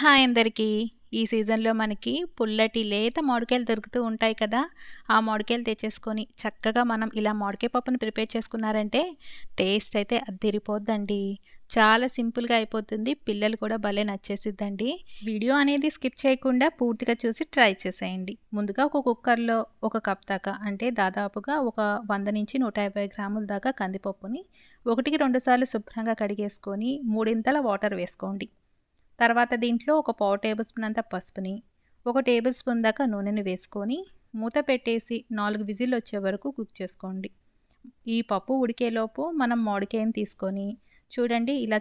Hi అందరికీ. ఈ సీజన్‌లో మనకి పుల్లటి లేత మామిడికాయలు దొరుకుతూ ఉంటాయి కదా! ఆ మామిడికాయలు తెచ్చేసుకొని చక్కగా మనం ఇలా మామిడికాయ పప్పుని ప్రిపేర్ చేసుకున్నారంటే టేస్ట్ అయితే అద్దిరిపోద్దండి. చాలా సింపుల్‌గా అయిపోతుంది. పిల్లలు కూడా భలే నచ్చేసిద్దండి. వీడియో అనేది స్కిప్ చేయకుండా పూర్తిగా చూసి ట్రై చేసేయండి. ముందుగా ఒక కుక్కర్‌లో ఒక కప్ దాకా అంటే దాదాపుగా ఒక 100-150 గ్రాముల దాకా కందిపప్పుని 1కి 2 సార్లు శుభ్రంగా కడిగేసుకొని మూడింతల వాటర్ వేసుకోండి. తర్వాత దీంట్లో ఒక పావు టేబుల్ స్పూన్ అంత పసుపుని, ఒక టేబుల్ స్పూన్ దాకా నూనెని వేసుకొని మూత పెట్టేసి 4 విజిల్లు వచ్చే వరకు కుక్ చేసుకోండి. ఈ పప్పు ఉడికేలోపు మనం మామిడికాయని తీసుకొని చూడండి ఇలా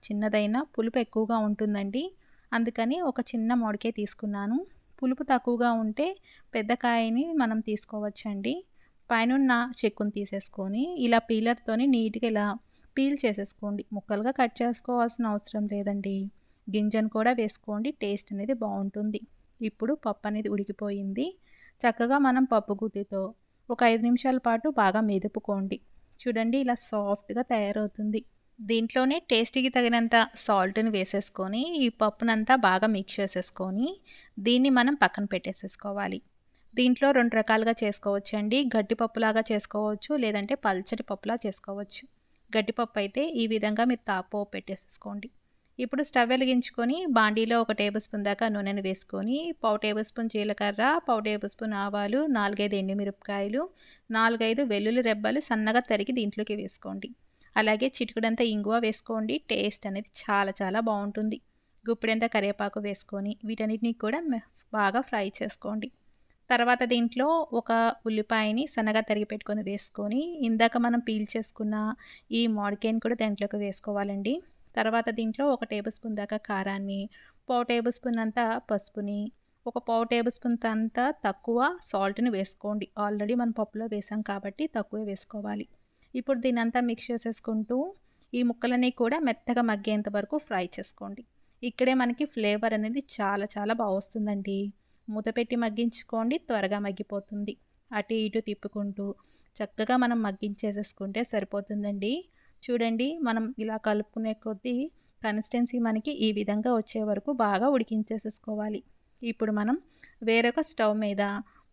చిన్నదైన పులుపు ఎక్కువగా ఉంటుందండి. అందుకని ఒక చిన్న మామిడికాయ తీసుకున్నాను. పులుపు తక్కువగా ఉంటే పెద్ద కాయని మనం తీసుకోవచ్చండి. పైనున్న చెక్కుని తీసేసుకొని ఇలా పీలర్‌తోని నీట్‌గా ఇలా పీల్ చేసేసుకోండి. ముక్కలుగా కట్ చేసుకోవాల్సిన అవసరం లేదండి. గింజను కూడా వేసుకోండి. టేస్ట్ అనేది బావుంటుంది. ఇప్పుడు పప్పు అనేది ఉడికిపోయింది. చక్కగా మనం పప్పు గుత్తితో ఒక 5 నిమిషాల పాటు బాగా మెదుపుకోండి. చూడండి ఇలా సాఫ్ట్‌గా తయారవుతుంది. దీంట్లోనే టేస్ట్‌కి తగినంత సాల్ట్‌ని వేసేసుకొని, ఈ పప్పునంతా బాగా మిక్స్ చేసేసుకొని, దీన్ని మనం పక్కన పెట్టేసేసుకోవాలి. దీంట్లో 2 రకాలుగా చేసుకోవచ్చండి. గట్టి పప్పులాగా చేసుకోవచ్చు. లేదంటే పల్చటి పప్పులా చేసుకోవచ్చు. గట్టి పప్పు అయితే ఈ విధంగా మీరు పోపు పెట్టేసేసుకోండి. ఇప్పుడు స్టవ్ వెలిగించుకొని బాండీలో ఒక టేబుల్ స్పూన్ దాకా నూనెను వేసుకొని, పావు టేబుల్ స్పూన్ జీలకర్ర, పావు టేబుల్ స్పూన్ ఆవాలు, 4, 5 ఎండుమిరపకాయలు, 4, 5 వెల్లుల్లి రెబ్బలు సన్నగా తరిగి దీంట్లోకి వేసుకోండి. అలాగే చిటికెడంత ఇంగువ వేసుకోండి. టేస్ట్ అనేది చాలా చాలా బావుంటుంది. గుప్పెడంత కరివేపాకు వేసుకొని వీటన్నిటిని కూడా బాగా ఫ్రై చేసుకోండి. తర్వాత దీంట్లో ఒక ఉల్లిపాయని సన్నగా తరిగి పెట్టుకొని వేసుకొని, ఇందాక మనం పీల్ చేసుకున్న ఈ మామిడికాయని కూడా దాంట్లోకి వేసుకోవాలండి. తర్వాత దీంట్లో ఒక టేబుల్ స్పూన్ దాకా కారాన్ని, పావు టేబుల్ స్పూన్ అంతా పసుపుని, ఒక పావు టేబుల్ స్పూన్ అంతా తక్కువ సాల్ట్‌ని వేసుకోండి. ఆల్రెడీ మనం పప్పులో వేసాం కాబట్టి తక్కువే వేసుకోవాలి. ఇప్పుడు దీన్నంతా మిక్స్ చేసేసుకుంటూ ఈ ముక్కలన్నీ కూడా మెత్తగా మగ్గేంత వరకు ఫ్రై చేసుకోండి. ఇక్కడే మనకి ఫ్లేవర్ అనేది చాలా చాలా వస్తుందండి. మూత పెట్టి మగ్గించుకోండి. త్వరగా మగ్గిపోతుంది. అటు ఇటు తిప్పుకుంటూ చక్కగా మనం మగ్గించేసేసుకుంటే సరిపోతుందండి. చూడండి మనం ఇలా కలుపుకునే కొద్దీ కన్సిస్టెన్సీ మనకి ఈ విధంగా వచ్చే వరకు బాగా ఉడికించేసేసుకోవాలి. ఇప్పుడు మనం వేరొక స్టవ్ మీద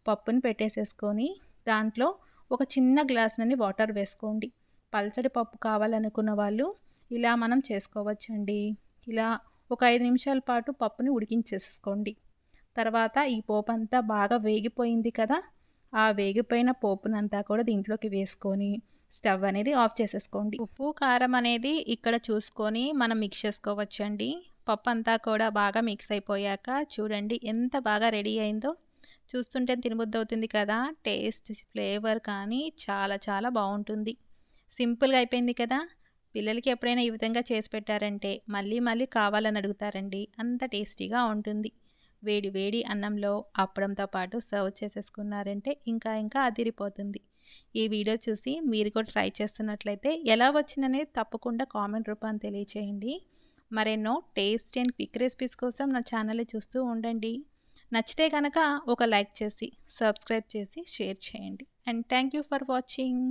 పప్పుని పెట్టేసేసుకొని దాంట్లో ఒక చిన్న గ్లాసునన్ని వాటర్ వేసుకోండి. పల్చడి పప్పు కావాలనుకున్న వాళ్ళు ఇలా మనం చేసుకోవచ్చండి. ఇలా ఒక 5 నిమిషాల పాటు పప్పుని ఉడికించేసేసుకోండి. తర్వాత ఈ పోపంతా బాగా వేగిపోయింది కదా! ఆ వేగిపోయిన పోపునంతా కూడా దీంట్లోకి వేసుకొని స్టవ్ అనేది ఆఫ్ చేసేసుకోండి. ఉప్పు, కారం అనేది ఇక్కడ చూసుకొని మనం మిక్స్ చేసుకోవచ్చండి. పప్పంతా కూడా బాగా మిక్స్ అయిపోయాక చూడండి ఎంత బాగా రెడీ అయిందో. చూస్తుంటే తినబుద్దవుతుంది కదా! టేస్ట్, ఫ్లేవర్ కానీ చాలా చాలా బావుంటుంది. సింపుల్‌గా అయిపోయింది కదా! పిల్లలకి ఎప్పుడైనా ఈ విధంగా చేసి పెట్టారంటే మళ్ళీ మళ్ళీ కావాలని అడుగుతారండి. అంత టేస్టీగా ఉంటుంది. వేడి వేడి అన్నంలో అప్పడంతో పాటు సర్వ్ చేసేసుకున్నారంటే ఇంకా ఇంకా అదిరిపోతుంది. ఈ వీడియో చూసి మీరు కూడా ట్రై చేస్తున్నట్లయితే ఎలా వచ్చిందనేది తప్పకుండా కామెంట్ రూపాన తెలియచేయండి. మరెన్నో టేస్టీ అండ్ క్విక్ రెసిపీస్ కోసం నా ఛానల్‌ని చూస్తూ ఉండండి. నచ్చితే గనక ఒక లైక్ చేసి, సబ్స్క్రైబ్ చేసి, షేర్ చేయండి. And thank you for watching.